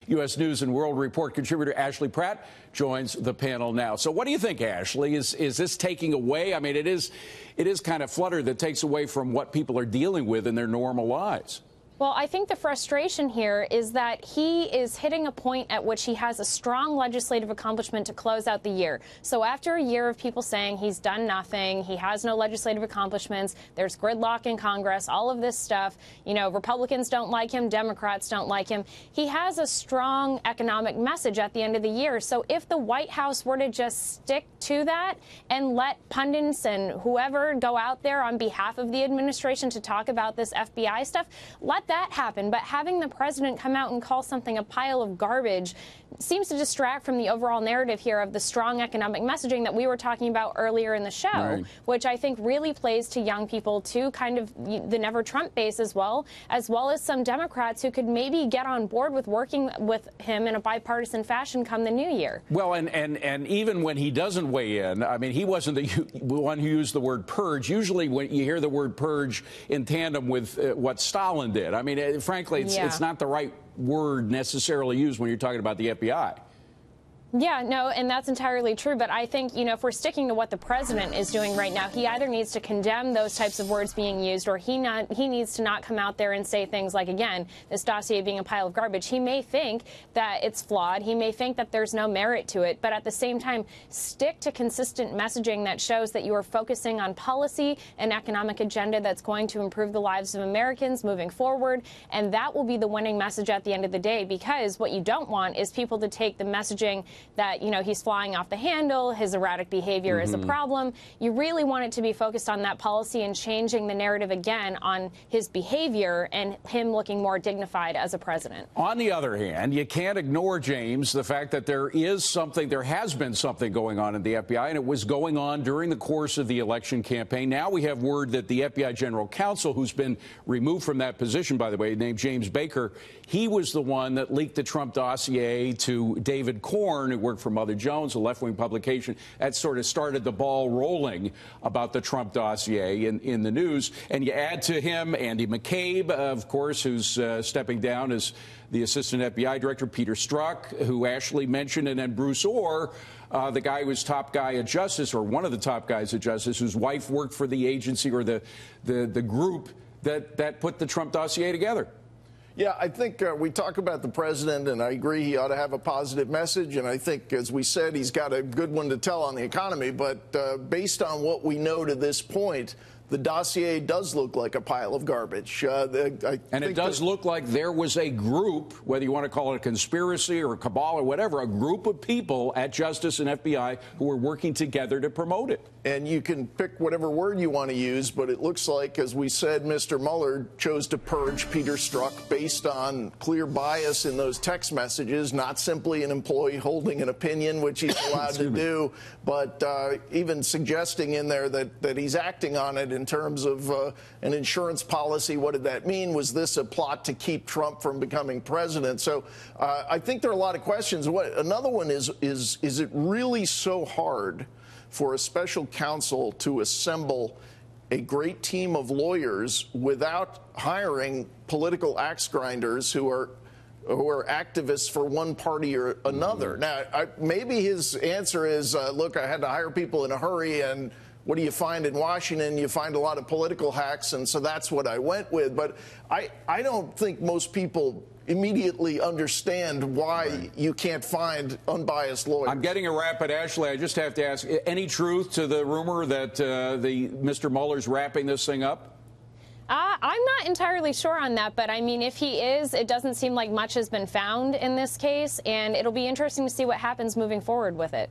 U.S. News and World Report contributor Ashley Pratt joins the panel now. So what do you think, Ashley? Is this taking away? I mean, it is kind of flutter that takes away from what people are dealing with in their normal lives. Well, I think the frustration here is that he is hitting a point at which he has a strong legislative accomplishment to close out the year. So after a year of people saying he's done nothing, he has no legislative accomplishments, there's gridlock in Congress, all of this stuff, you know, Republicans don't like him, Democrats don't like him. He has a strong economic message at the end of the year. So if the White House were to just stick to that and let pundits and whoever go out there on behalf of the administration to talk about this FBI stuff, let that happen. But having the president come out and call something a pile of garbage seems to distract from the overall narrative here of the strong economic messaging that we were talking about earlier in the show, right, which I think really plays to young people, to kind of the Never Trump base as well as some Democrats who could maybe get on board with working with him in a bipartisan fashion come the new year. Well, and even when he doesn't weigh in, I mean, he wasn't the one who used the word purge. Usually when you hear the word purge in tandem with what Stalin did, I mean, frankly, it's not the right word necessarily used when you're talking about the FBI. Yeah, no, and that's entirely true. But I think, you know, if we're sticking to what the president is doing right now, he either needs to condemn those types of words being used, or he needs to not come out there and say things like, again, this dossier being a pile of garbage. He may think that it's flawed. He may think that there's no merit to it. But at the same time, stick to consistent messaging that shows that you are focusing on policy and economic agenda that's going to improve the lives of Americans moving forward. And that will be the winning message at the end of the day, because what you don't want is people to take the messaging that, you know, he's flying off the handle, his erratic behavior is a problem. You really want it to be focused on that policy and changing the narrative again on his behavior and him looking more dignified as a president. On the other hand, you can't ignore, James, the fact that there has been something going on in the FBI, and it was going on during the course of the election campaign. Now we have word that the FBI general counsel, who's been removed from that position, by the way, named James Baker, he was the one that leaked the Trump dossier to David Corn, who worked for Mother Jones, a left-wing publication. That sort of started the ball rolling about the Trump dossier in the news. And you add to him Andy McCabe, of course, who's stepping down as the assistant FBI director, Peter Strzok, who Ashley mentioned, and then Bruce Orr, the guy who was top guy at Justice, or one of the top guys at Justice, whose wife worked for the agency or the group that put the Trump dossier together. Yeah, I think we talk about the president, and I agree he ought to have a positive message. And I think, as we said, he's got a good one to tell on the economy. But based on what we know to this point, the dossier does look like a pile of garbage. And it does look like there was a group, whether you want to call it a conspiracy or a cabal or whatever, a group of people at Justice and FBI who were working together to promote it. And you can pick whatever word you want to use, but it looks like, as we said, Mr. Mueller chose to purge Peter Strzok based on clear bias in those text messages, not simply an employee holding an opinion, which he's allowed to do, but even suggesting in there that he's acting on it in terms of an insurance policy. What did that mean? Was this a plot to keep Trump from becoming president? So I think there are a lot of questions. Another one is it really so hard for a special counsel to assemble a great team of lawyers without hiring political axe grinders who are activists for one party or another? Now, maybe his answer is, look, I had to hire people in a hurry, and what do you find in Washington? You find a lot of political hacks, and so that's what I went with. But I don't think most people immediately understand why you can't find unbiased lawyers. I'm getting a wrap at Ashley. I just have to ask, any truth to the rumor that Mr. Mueller's wrapping this thing up? I'm not entirely sure on that, but I mean, if he is, it doesn't seem like much has been found in this case, and it'll be interesting to see what happens moving forward with it.